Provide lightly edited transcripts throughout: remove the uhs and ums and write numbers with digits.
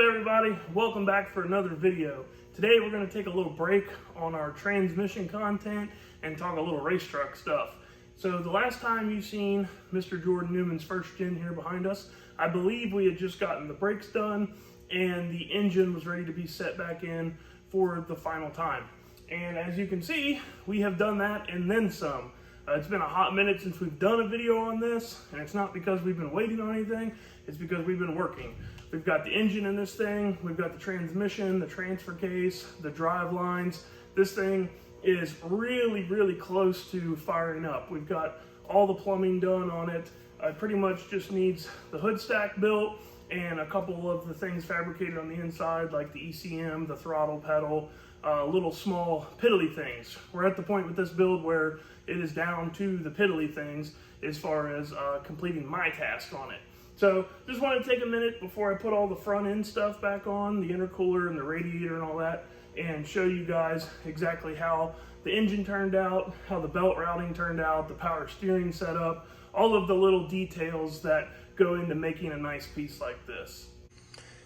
everybody? Welcome back for another video. Today we're going to take a little break on our transmission content and talk a little race truck stuff. So the last time you've seen Mr. Jordan Newman's first gen here behind us, I believe we had just gotten the brakes done and the engine was ready to be set back in for the final time. And as you can see, we have done that and then some. It's been a hot minute since we've done a video on this, and it's not because we've been waiting on anything, it's because we've been working. We've got the engine in this thing, we've got the transmission, the transfer case, the drive lines. This thing is really close to firing up. We've got all the plumbing done on it. It pretty much just needs the hood stack built and a couple of the things fabricated on the inside, like the ECM, the throttle pedal, little small piddly things. We're at the point with this build where it is down to the piddly things as far as completing my task on it. So just wanted to take a minute before I put all the front end stuff back on, the intercooler and the radiator and all that, and show you guys exactly how the engine turned out, how the belt routing turned out, the power steering setup, all of the little details that go into making a nice piece like this.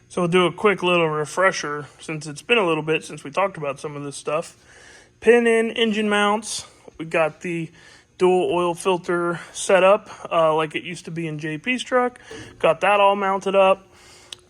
So we'll do a quick little refresher since it's been a little bit since we talked about some of this stuff. Pin in engine mounts. We got the dual oil filter set up like it used to be in JP's truck. Got that all mounted up.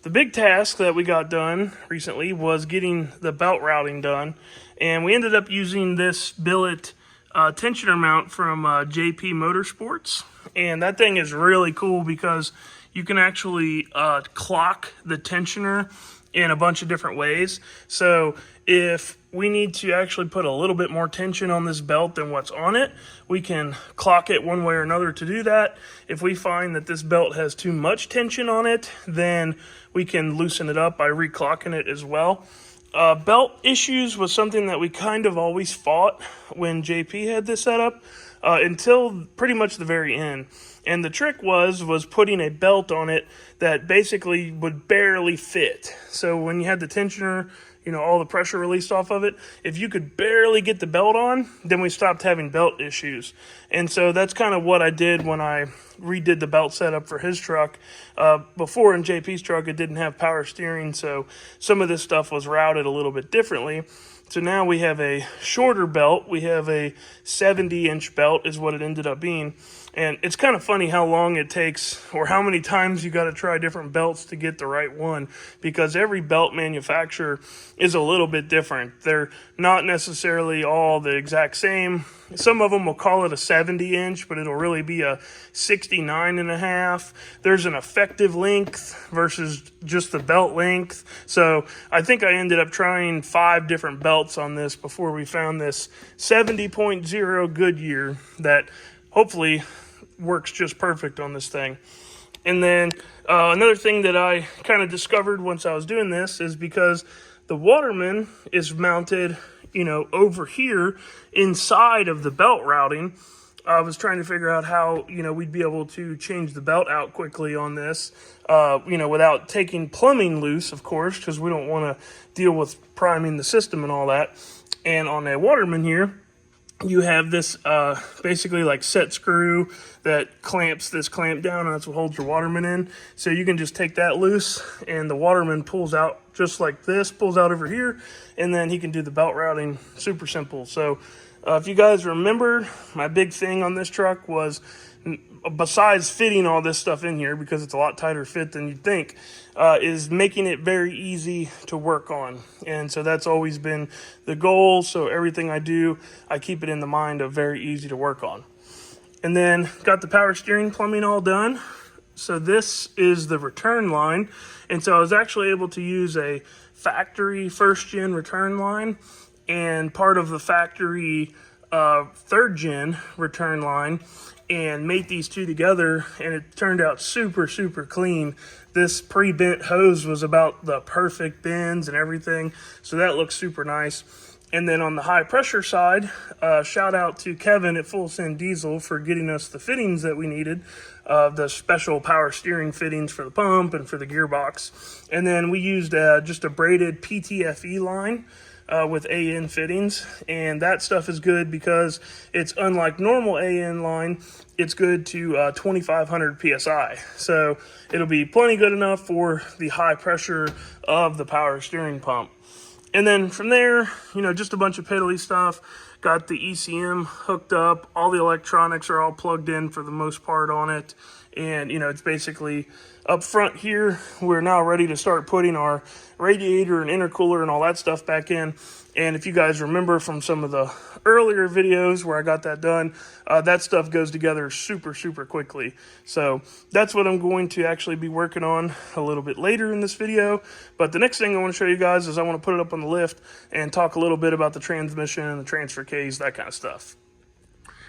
The big task that we got done recently was getting the belt routing done. And we ended up using this billet tensioner mount from JP Motorsports. And that thing is really cool because you can actually clock the tensioner in a bunch of different ways. So if we need to actually put a little bit more tension on this belt than what's on it, we can clock it one way or another to do that. If we find that this belt has too much tension on it, then we can loosen it up by reclocking it as well. Belt issues was something that we kind of always fought when JP had this setup until pretty much the very end. And the trick was putting a belt on it that basically would barely fit. So when you had the tensioner, you know, all the pressure released off of it, if you could barely get the belt on, then we stopped having belt issues. And so that's kind of what I did when I redid the belt setup for his truck. Before in JP's truck, it didn't have power steering, so some of this stuff was routed a little bit differently. So now we have a shorter belt. We have a 70-inch belt is what it ended up being. And it's kind of funny how long it takes or how many times you got to try different belts to get the right one, because every belt manufacturer is a little bit different. They're not necessarily all the exact same. Some of them will call it a 70-inch, but it'll really be a 69.5. There's an effective length versus just the belt length. So I think I ended up trying 5 different belts on this before we found this 70.0 Goodyear that hopefully works just perfect on this thing. And then another thing that I kind of discovered once I was doing this is because the Waterman is mounted, you know, over here inside of the belt routing. I was trying to figure out how, you know, we'd be able to change the belt out quickly on this, you know, without taking plumbing loose, of course, because we don't want to deal with priming the system and all that. And on a Waterman here, you have this basically like set screw that clamps this clamp down, and that's what holds your Waterman in. So you can just take that loose and the Waterman pulls out just like this, pulls out over here, and then he can do the belt routing super simple. So if you guys remember, my big thing on this truck was, besides fitting all this stuff in here, because it's a lot tighter fit than you'd think, is making it very easy to work on. And so that's always been the goal. So everything I do, I keep it in the mind of very easy to work on. And then got the power steering plumbing all done. So this is the return line. And so I was actually able to use a factory first gen return line and part of the factory third gen return line, and made these two together, and it turned out super clean. This pre-bent hose was about the perfect bends and everything, so that looks super nice. And then on the high pressure side, shout out to Kevin at Full Send Diesel for getting us the fittings that we needed, the special power steering fittings for the pump and for the gearbox. And then we used just a braided PTFE line with AN fittings, and that stuff is good because it's unlike normal AN line. It's good to 2500 psi, so it'll be plenty good enough for the high pressure of the power steering pump. And then from there, you know, just a bunch of piddly stuff. Got the ECM hooked up. All the electronics are all plugged in for the most part on it. And, you know, it's basically up front here. We're now ready to start putting our radiator and intercooler and all that stuff back in. And if you guys remember from some of the earlier videos where I got that done, that stuff goes together super, super quickly. So that's what I'm going to actually be working on a little bit later in this video. But the next thing I want to show you guys is I want to put it up on the lift and talk a little bit about the transmission and the transfer case, that kind of stuff.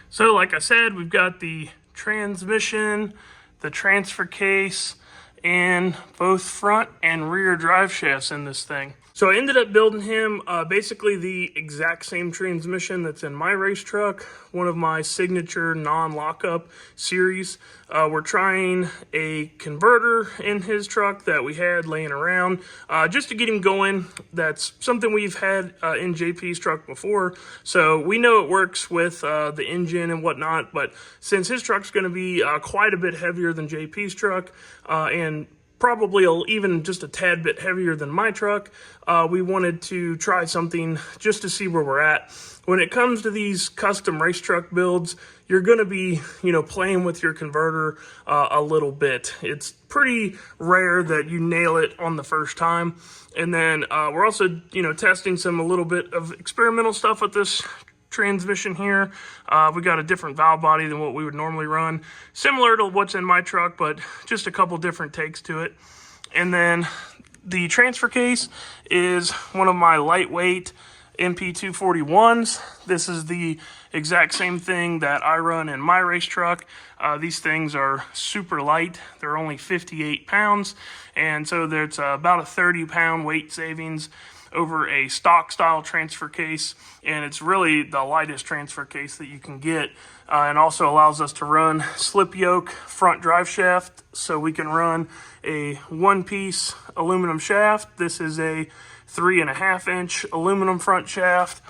So like I said, we've got the transmission, the transfer case, and both front and rear drive shafts in this thing. So I ended up building him basically the exact same transmission that's in my race truck, one of my signature non-lockup series. We're trying a converter in his truck that we had laying around just to get him going. That's something we've had in JP's truck before, so we know it works with the engine and whatnot, but since his truck's going to be quite a bit heavier than JP's truck and probably even just a tad bit heavier than my truck, we wanted to try something just to see where we're at. When it comes to these custom race truck builds, you're going to be, you know, playing with your converter a little bit. It's pretty rare that you nail it on the first time. And then we're also, you know, testing a little bit of experimental stuff with this transmission here. We got a different valve body than what we would normally run, similar to what's in my truck, but just a couple different takes to it. And then the transfer case is one of my lightweight MP241s. This is the exact same thing that I run in my race truck. These things are super light. They're only 58 pounds, and so there's about a 30-pound weight savings over a stock style transfer case, and it's really the lightest transfer case that you can get, and also allows us to run slip yoke front drive shaft, so we can run a one-piece aluminum shaft. This is a 3.5-inch aluminum front shaft,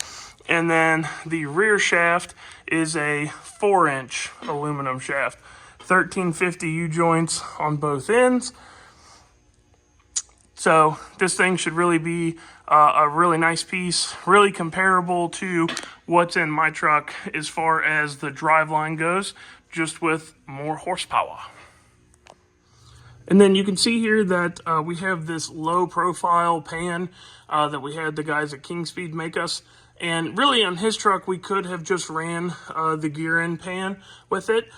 and then the rear shaft is a 4-inch aluminum shaft, 1350 U-joints on both ends. So this thing should really be a really nice piece, really comparable to what's in my truck as far as the driveline goes, just with more horsepower. And then you can see here that we have this low profile pan that we had the guys at King Speed make us. And really on his truck, we could have just ran the gear end pan with it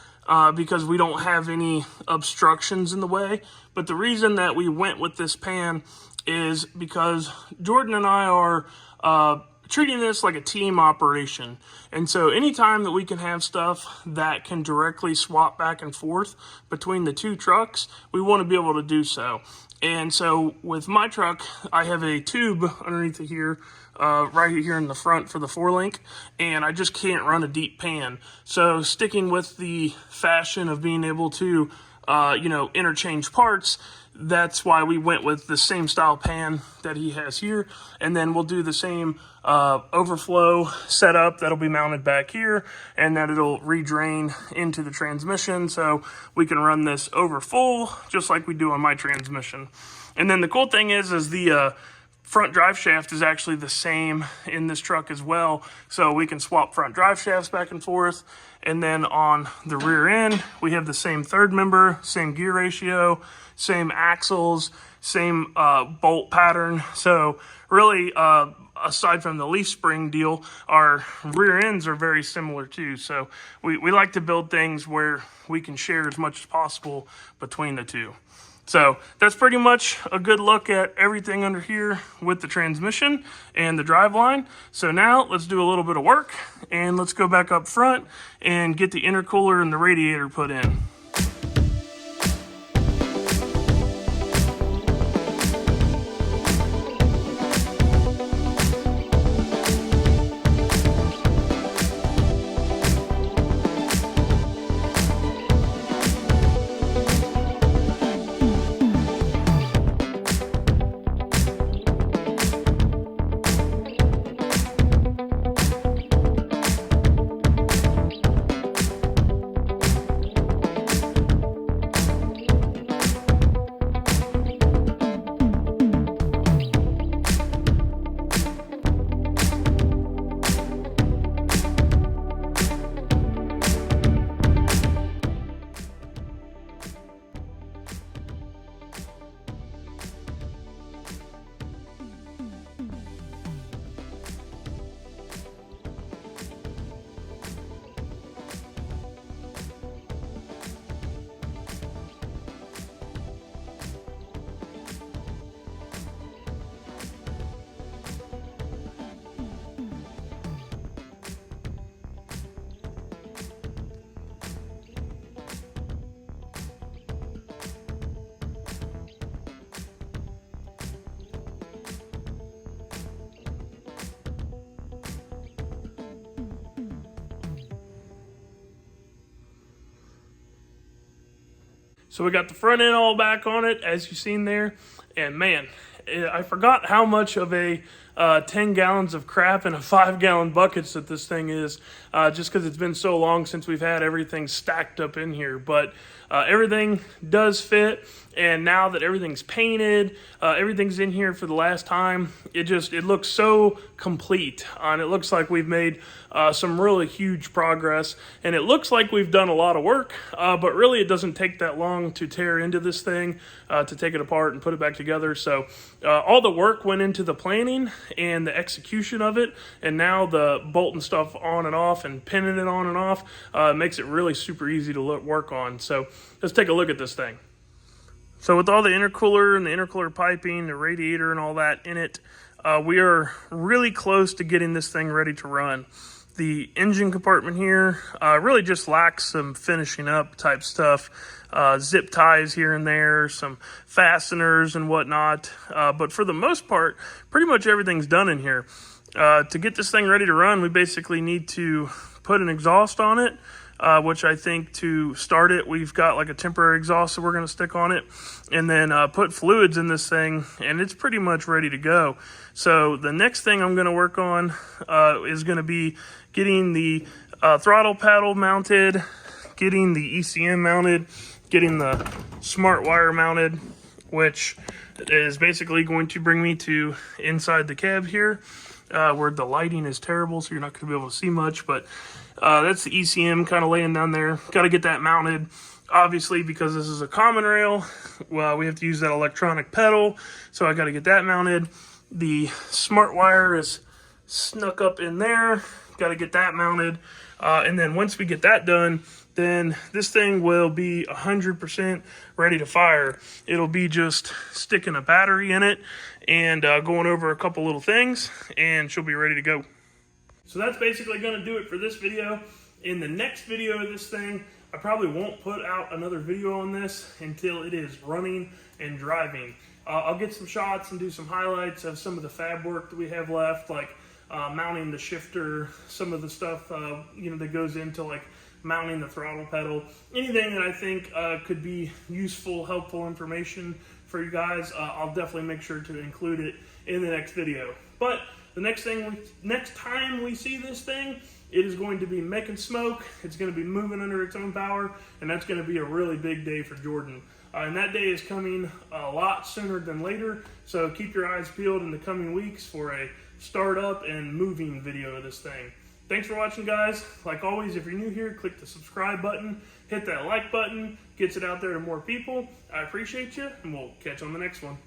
because we don't have any obstructions in the way. But the reason that we went with this pan is because Jordan and I are treating this like a team operation. And so anytime that we can have stuff that can directly swap back and forth between the two trucks, we want to be able to do so. And so with my truck, I have a tube underneath it here, right here in the front for the 4-link, and I just can't run a deep pan. So sticking with the fashion of being able to, you know, interchange parts, that's why we went with the same style pan that he has here. And then we'll do the same overflow setup that'll be mounted back here, and that it'll redrain into the transmission, so we can run this over full just like we do on my transmission. And then the cool thing is the front drive shaft is actually the same in this truck as well, so we can swap front drive shafts back and forth. And then on the rear end, we have the same third member, same gear ratio, same axles, same bolt pattern. So really, aside from the leaf spring deal, our rear ends are very similar too. So we like to build things where we can share as much as possible between the two. So that's pretty much a good look at everything under here with the transmission and the driveline. So now let's do a little bit of work, and let's go back up front and get the intercooler and the radiator put in. So we got the front end all back on it, as you've seen there. And man, I forgot how much of a 10 gallons of crap in a 5-gallon buckets that this thing is, just because it's been so long since we've had everything stacked up in here. But everything does fit, and now that everything's painted, everything's in here for the last time, it looks so complete, and it looks like we've made some really huge progress, and it looks like we've done a lot of work, but really it doesn't take that long to tear into this thing, to take it apart and put it back together. So all the work went into the planning and the execution of it, and now the bolting stuff on and off and pinning it on and off makes it really super easy to work on. So let's take a look at this thing. So with all the intercooler and the intercooler piping, the radiator and all that in it, we are really close to getting this thing ready to run. The engine compartment here really just lacks some finishing up type stuff. Zip ties here and there, some fasteners and whatnot. But for the most part, pretty much everything's done in here. To get this thing ready to run, we basically need to put an exhaust on it. Which I think to start it, we've got like a temporary exhaust that we're going to stick on it, and then put fluids in this thing, and it's pretty much ready to go. So the next thing I'm going to work on is going to be getting the throttle paddle mounted, getting the ECM mounted, getting the smart wire mounted, which is basically going to bring me to inside the cab here, where the lighting is terrible, so you're not going to be able to see much, but that's the ECM kind of laying down there. Got to get that mounted. Obviously, because this is a common rail, well, we have to use that electronic pedal, so I got to get that mounted. The smart wire is snuck up in there. Got to get that mounted. And then once we get that done, then this thing will be 100% ready to fire. It'll be just sticking a battery in it and going over a couple little things, and she'll be ready to go. So that's basically going to do it for this video. In the next video of this thing, I probably won't put out another video on this until it is running and driving. I'll get some shots and do some highlights of some of the fab work that we have left, like mounting the shifter, some of the stuff that goes into like mounting the throttle pedal, anything that I think could be useful, helpful information for you guys. I'll definitely make sure to include it in the next video. But the next time we see this thing, it is going to be making smoke. It's going to be moving under its own power, and that's going to be a really big day for Jordan. And that day is coming a lot sooner than later, so keep your eyes peeled in the coming weeks for a startup and moving video of this thing. Thanks for watching, guys. Like always, if you're new here, click the subscribe button, hit that like button, gets it out there to more people. I appreciate you, and we'll catch you on the next one.